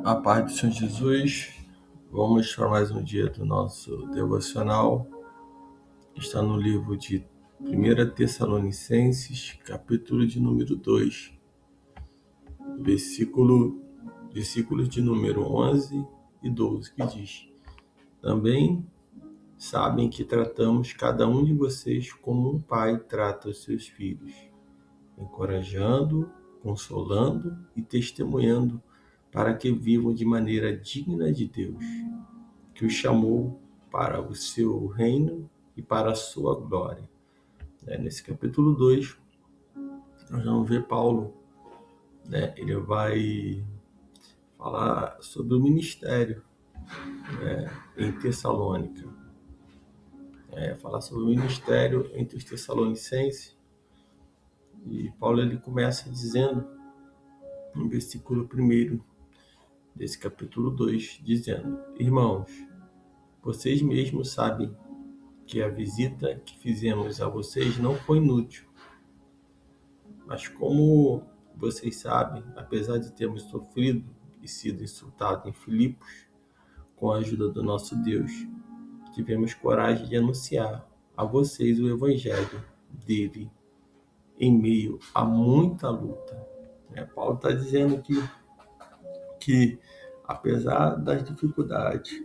A paz do Senhor Jesus, vamos para mais um dia do nosso devocional. Está no livro de 1 Tessalonicenses, capítulo de número 2, versículos de número 11 e 12, que diz: Também sabem que tratamos cada um de vocês como um pai trata os seus filhos, encorajando, consolando e testemunhando para que vivam de maneira digna de Deus, que os chamou para o seu reino e para a sua glória. Nesse capítulo 2, nós vamos ver Paulo, ele vai falar sobre o ministério em Tessalônica, falar sobre o ministério entre os tessalonicenses. E Paulo ele começa dizendo, no versículo 1 desse capítulo 2, dizendo: Irmãos, vocês mesmos sabem que a visita que fizemos a vocês não foi inútil. Mas como vocês sabem, apesar de termos sofrido e sido insultados em Filipos, com a ajuda do nosso Deus, tivemos coragem de anunciar a vocês o evangelho dele em meio a muita luta. Paulo está dizendo que apesar das dificuldades,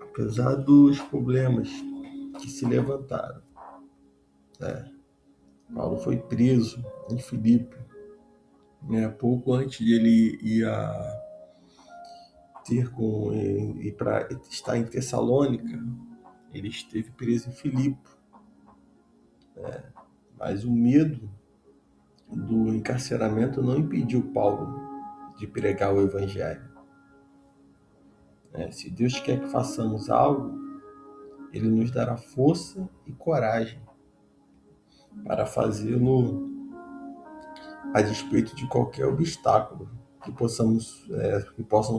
apesar dos problemas que se levantaram, Paulo foi preso em Filipe, pouco antes de ele ir para estar em Tessalônica. Ele esteve preso em Filipe, mas o medo do encarceramento não impediu Paulo de pregar o evangelho. Se Deus quer que façamos algo, Ele nos dará força e coragem para fazê-lo a despeito de qualquer obstáculo que possam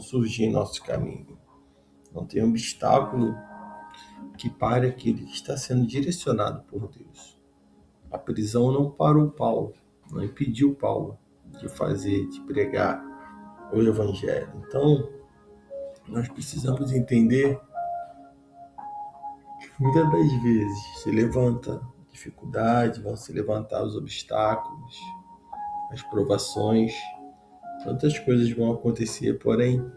surgir em nosso caminho. Não tem obstáculo que pare aquele que está sendo direcionado por Deus. A prisão não parou Paulo, não impediu Paulo de pregar o evangelho. Então, nós precisamos entender que muitas das vezes se levanta dificuldade, vão se levantar os obstáculos, as provações, tantas coisas vão acontecer, porém,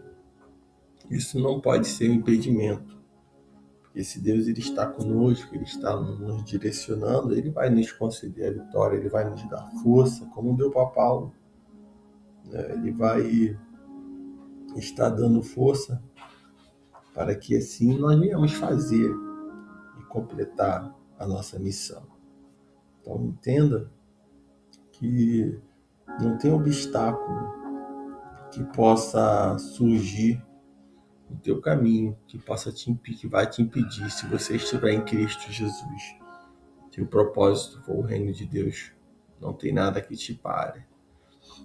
isso não pode ser um impedimento. Porque se Deus ele está conosco, Ele está nos direcionando, Ele vai nos conceder a vitória, Ele vai nos dar força, como deu para Paulo. Ele vai estar dando força para que assim nós venhamos fazer e completar a nossa missão. Então entenda que não tem obstáculo que possa surgir no teu caminho, que vai te impedir, se você estiver em Cristo Jesus. Se o propósito for o reino de Deus, não tem nada que te pare.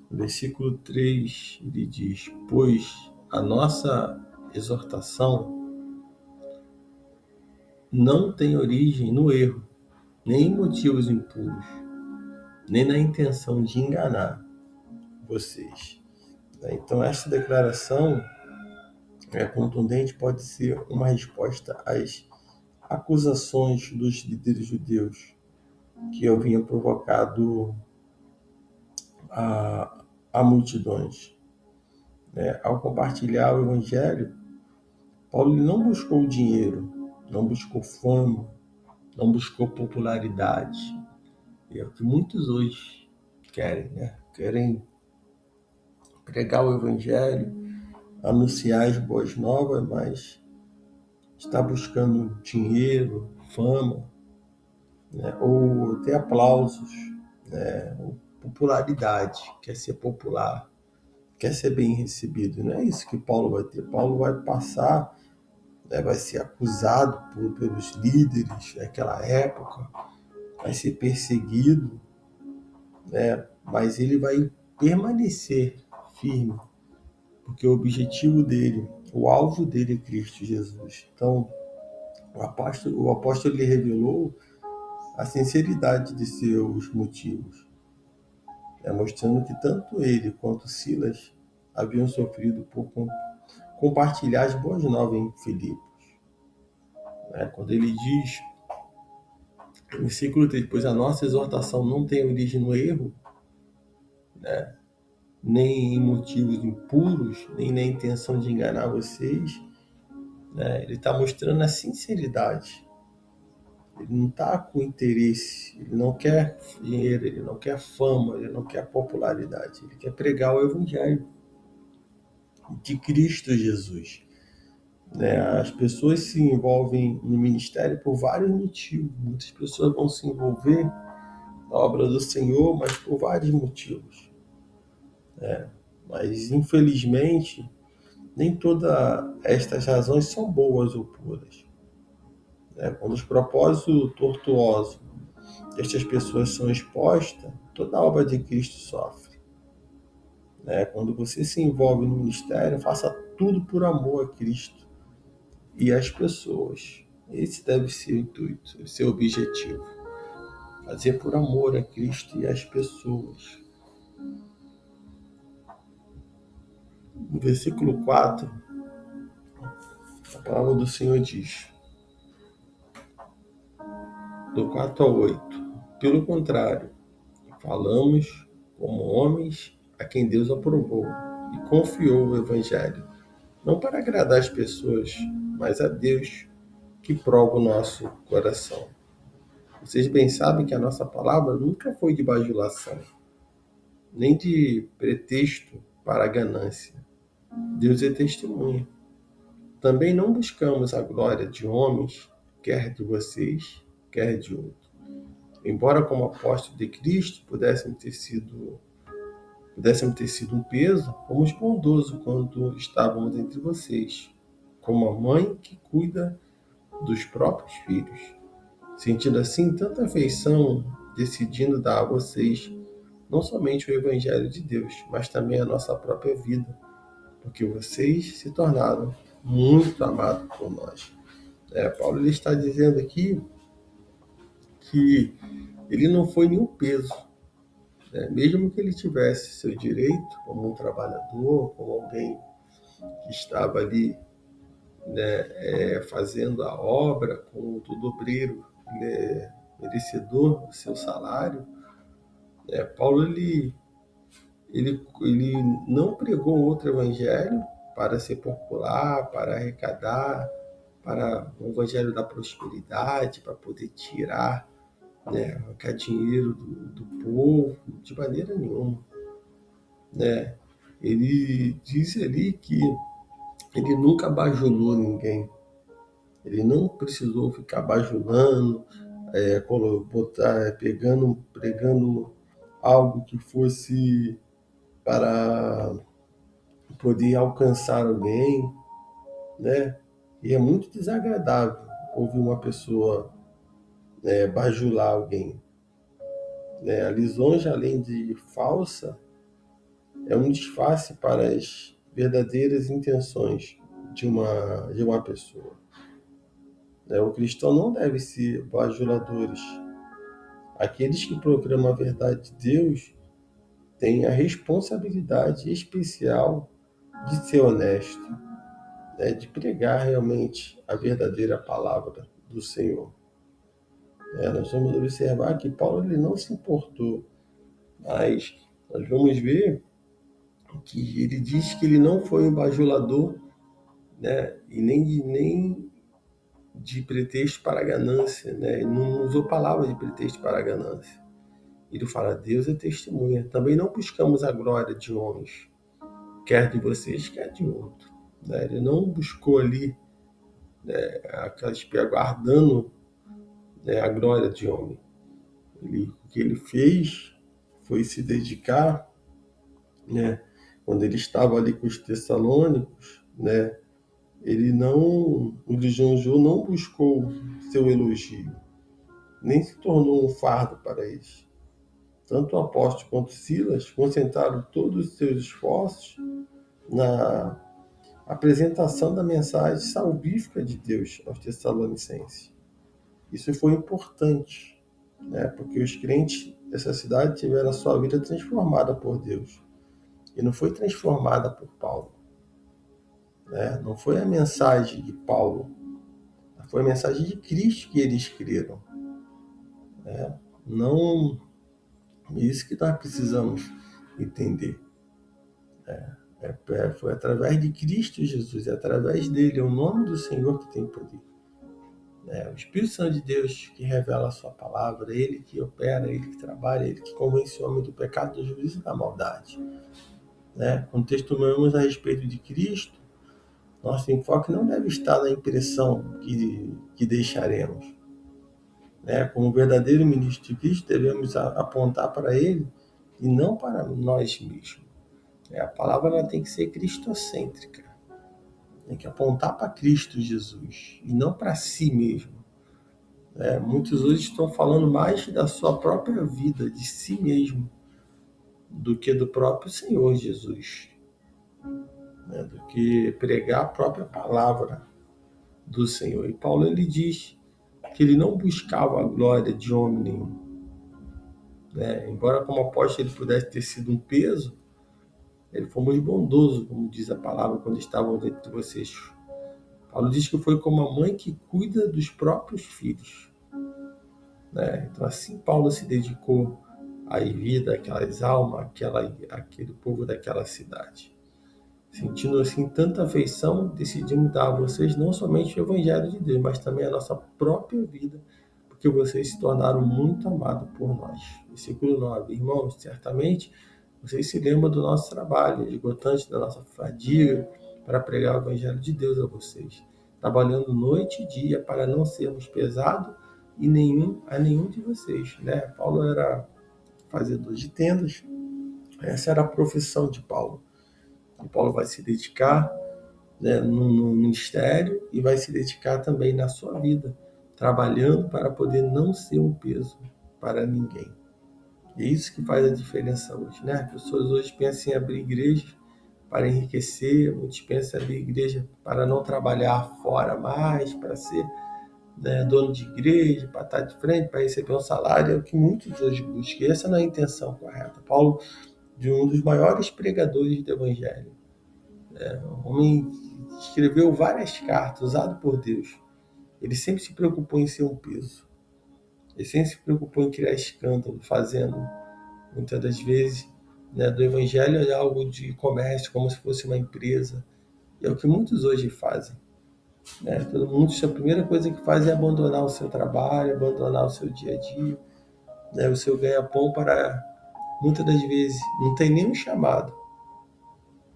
No versículo 3, ele diz: Pois a nossa exortação não tem origem no erro, nem em motivos impuros, nem na intenção de enganar vocês. Então, esta declaração contundente pode ser uma resposta às acusações dos líderes judeus que haviam provocado a multidões. Ao compartilhar o evangelho, Paulo não buscou dinheiro, não buscou fama, não buscou popularidade. É o que muitos hoje querem, Querem pregar o evangelho, anunciar as boas novas, mas está buscando dinheiro, fama, ou até aplausos, ou popularidade, quer ser popular, quer ser bem recebido. Não é isso que Paulo vai ter. Paulo vai passar, vai ser acusado pelos líderes daquela época, vai ser perseguido, mas ele vai permanecer firme, porque o objetivo dele, o alvo dele é Cristo Jesus. Então, o apóstolo lhe revelou a sinceridade de seus motivos, mostrando que tanto ele quanto Silas haviam sofrido por compartilhar as boas novas em Filipos. Quando ele diz, no versículo 3, pois a nossa exortação não tem origem no erro, nem em motivos impuros, nem na intenção de enganar vocês. Ele está mostrando a sinceridade. Ele não está com interesse, ele não quer dinheiro, ele não quer fama, ele não quer popularidade. Ele quer pregar o Evangelho de Cristo Jesus. As pessoas se envolvem no ministério por vários motivos. Muitas pessoas vão se envolver na obra do Senhor, mas por vários motivos. Mas, infelizmente, nem todas estas razões são boas ou puras. Quando os propósitos tortuosos destas pessoas são expostas, toda a obra de Cristo sofre. Quando você se envolve no ministério, faça tudo por amor a Cristo e às pessoas. Esse deve ser o intuito, esse é o objetivo. Fazer por amor a Cristo e às pessoas. No versículo 4, a palavra do Senhor diz, do 4 ao 8, pelo contrário, falamos como homens a quem Deus aprovou e confiou o Evangelho, não para agradar as pessoas, mas a Deus que prova o nosso coração. Vocês bem sabem que a nossa palavra nunca foi de bajulação, nem de pretexto para a ganância. Deus é testemunha. Também não buscamos a glória de homens, quer de vocês, quer de outros. Embora como apóstolo de Cristo pudéssemos ter sido um peso, fomos bondosos quando estávamos entre vocês, como a mãe que cuida dos próprios filhos, sentindo assim tanta afeição, decidindo dar a vocês não somente o Evangelho de Deus, mas também a nossa própria vida, porque vocês se tornaram muito amados por nós. Paulo ele está dizendo aqui que ele não foi nenhum peso, mesmo que ele tivesse seu direito como um trabalhador, como alguém que estava ali fazendo a obra, como todo obreiro merecedor do seu salário. Paulo ele não pregou outro evangelho para ser popular, para arrecadar, para o evangelho da prosperidade, para poder tirar, arrancar dinheiro do povo, de maneira nenhuma. Ele diz ali que ele nunca bajulou ninguém. Ele não precisou ficar bajulando, pregando algo que fosse para poder alcançar alguém, E é muito desagradável ouvir uma pessoa bajular alguém. A lisonja, além de falsa, é um disfarce para as verdadeiras intenções de uma pessoa. O cristão não deve ser bajuladores. Aqueles que proclamam a verdade de Deus têm a responsabilidade especial de ser honesto, de pregar realmente a verdadeira palavra do Senhor. Nós vamos observar que Paulo ele não se importou, mas nós vamos ver que ele diz que ele não foi um bajulador, e nem de pretexto para a ganância, Ele não usou palavra de pretexto para a ganância. Ele fala, Deus é testemunha. Também não buscamos a glória de homens, quer de vocês, quer de outro. Ele não buscou ali aguardando a glória de homem. O que ele fez foi se dedicar, quando ele estava ali com os tessalônicos, ele não, o lisonjeou, não buscou seu elogio, nem se tornou um fardo para eles. Tanto o apóstolo quanto Silas concentraram todos os seus esforços na apresentação da mensagem salvífica de Deus aos Tessalonicenses. Isso foi importante, porque os crentes dessa cidade tiveram a sua vida transformada por Deus. e não foi transformada por Paulo, né? Não foi a mensagem de Paulo, foi a mensagem de Cristo que eles creram, né? Não, isso que nós precisamos entender. Foi através de Cristo Jesus, é através dele, é o nome do Senhor que tem poder. O Espírito Santo de Deus que revela a sua palavra, ele que opera, ele que trabalha, ele que convence o homem do pecado, do juízo e da maldade. Quando testemunhamos a respeito de Cristo, nosso enfoque não deve estar na impressão que deixaremos. Como verdadeiro ministro de Cristo, devemos apontar para ele e não para nós mesmos. A palavra ela tem que ser cristocêntrica. Tem que apontar para Cristo Jesus e não para si mesmo. Muitos hoje estão falando mais da sua própria vida, de si mesmo, do que do próprio Senhor Jesus. Do que pregar a própria palavra do Senhor. E Paulo ele diz que ele não buscava a glória de homem nenhum. Embora como apóstolo ele pudesse ter sido um peso, ele foi muito bondoso, como diz a palavra, quando estavam dentro de vocês. Paulo diz que foi como a mãe que cuida dos próprios filhos. Então assim Paulo se dedicou à vida, aquelas almas, aquele povo daquela cidade. Sentindo assim tanta afeição, decidimos dar a vocês não somente o Evangelho de Deus, mas também a nossa própria vida, porque vocês se tornaram muito amados por nós. Versículo 9. Irmãos, certamente vocês se lembram do nosso trabalho, esgotante da nossa fadiga, para pregar o Evangelho de Deus a vocês, trabalhando noite e dia para não sermos pesados a nenhum de vocês. Paulo era fazedor de tendas, essa era a profissão de Paulo. E Paulo vai se dedicar no ministério e vai se dedicar também na sua vida, trabalhando para poder não ser um peso para ninguém. E é isso que faz a diferença hoje. As pessoas hoje pensam em abrir igreja para enriquecer, muitos pensam em abrir igreja para não trabalhar fora mais, para ser dono de igreja, para estar de frente, para receber um salário, é o que muitos hoje buscam. E essa não é a intenção correta. Paulo, de um dos maiores pregadores do Evangelho, um homem que escreveu várias cartas, usado por Deus. Ele sempre se preocupou em ser um peso. Ele sempre se preocupou em criar escândalo, fazendo, muitas das vezes, do Evangelho algo de comércio, como se fosse uma empresa. E é o que muitos hoje fazem. Todo mundo, a primeira coisa que faz é abandonar o seu trabalho, abandonar o seu dia a dia, o seu ganha-pão para, muitas das vezes, não tem nenhum chamado,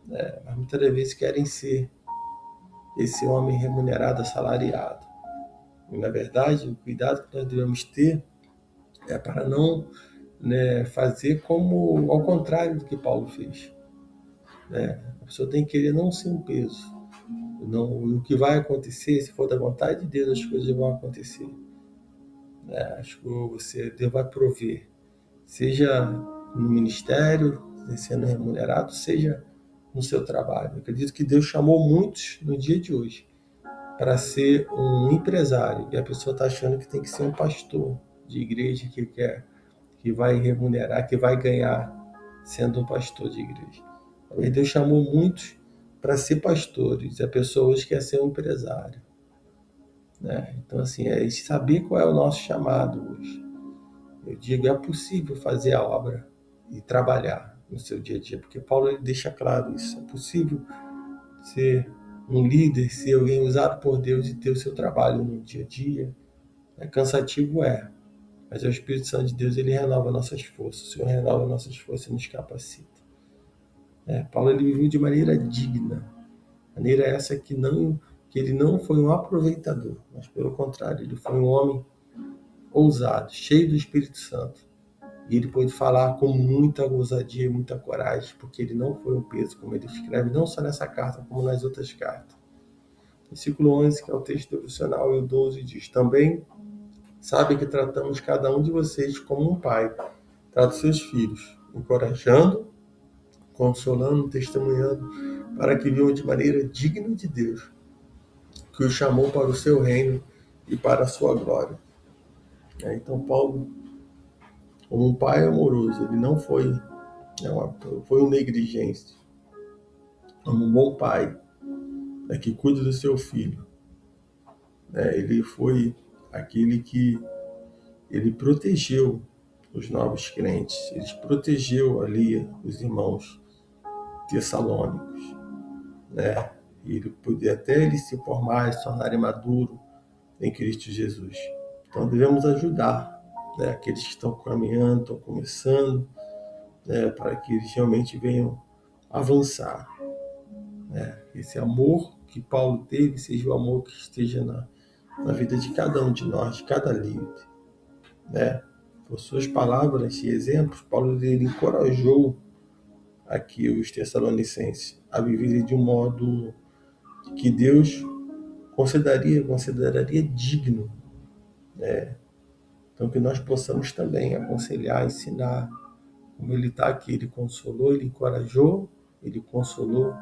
mas muitas das vezes querem ser esse homem remunerado, assalariado. E, na verdade, o cuidado que nós devemos ter é para não fazer como ao contrário do que Paulo fez. A pessoa tem que querer não ser um peso. O que vai acontecer, se for da vontade de Deus, as coisas vão acontecer. Acho que Deus vai prover, seja no ministério, sendo remunerado, seja no seu trabalho. Eu acredito que Deus chamou muitos no dia de hoje para ser um empresário, e a pessoa está achando que tem que ser um pastor de igreja que vai remunerar, que vai ganhar sendo um pastor de igreja. Deus chamou muitos para ser pastores, e a pessoa hoje quer ser um empresário. Então, assim, é saber qual é o nosso chamado hoje. Eu digo, é possível fazer a obra e trabalhar no seu dia a dia, porque Paulo ele deixa claro isso. É possível ser um líder, ser alguém usado por Deus e ter o seu trabalho no dia a dia. Cansativo mas é o Espírito Santo de Deus, ele renova nossas forças. O Senhor renova nossas forças e nos capacita. Paulo ele viveu de maneira digna, maneira essa que ele não foi um aproveitador, mas pelo contrário, ele foi um homem ousado, cheio do Espírito Santo. E ele pôde falar com muita ousadia e muita coragem, porque ele não foi um peso, como ele escreve, não só nessa carta, como nas outras cartas. Versículo 11, que é o texto devocional, e o 12 diz: também sabe que tratamos cada um de vocês como um pai trata seus filhos, encorajando, consolando, testemunhando, para que vivam de maneira digna de Deus, que os chamou para o seu reino e para a sua glória. Então Paulo, como um pai amoroso, ele não foi Foi um negligente, um bom pai, que cuida do seu filho. Ele foi aquele que ele protegeu os novos crentes, ele protegeu ali os irmãos tessalônicos, né? E ele podia até ele se formar, se tornar maduro em Cristo Jesus. Então devemos ajudar, aqueles que estão caminhando, estão começando, para que eles realmente venham avançar. Esse amor que Paulo teve seja o amor que esteja na vida de cada um de nós, de cada líder. Por suas palavras e exemplos, Paulo ele encorajou aqui os tessalonicenses a viverem de um modo que Deus consideraria digno. Então que nós possamos também aconselhar, ensinar, como ele está aqui, ele consolou, ele encorajou, ele consolou,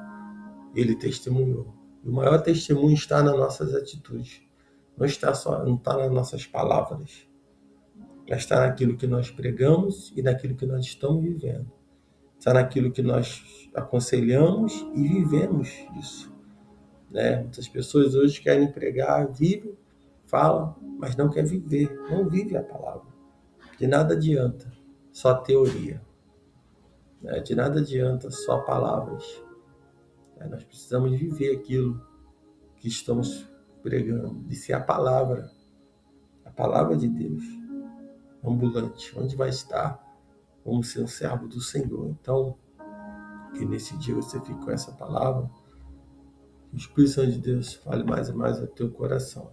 ele testemunhou. E o maior testemunho está nas nossas atitudes. Não está nas nossas palavras. Mas está naquilo que nós pregamos e naquilo que nós estamos vivendo. Está naquilo que nós aconselhamos e vivemos isso. Muitas pessoas hoje querem pregar, vivem, falam, mas não querem viver. Não vive a palavra. De nada adianta só teoria. De nada adianta só palavras. Nós precisamos viver aquilo que estamos pregando, de ser a palavra de Deus, ambulante, onde vai estar, vamos ser um servo do Senhor. Então, que nesse dia você fique com essa palavra, que o Espírito Santo de Deus fale mais e mais ao teu coração.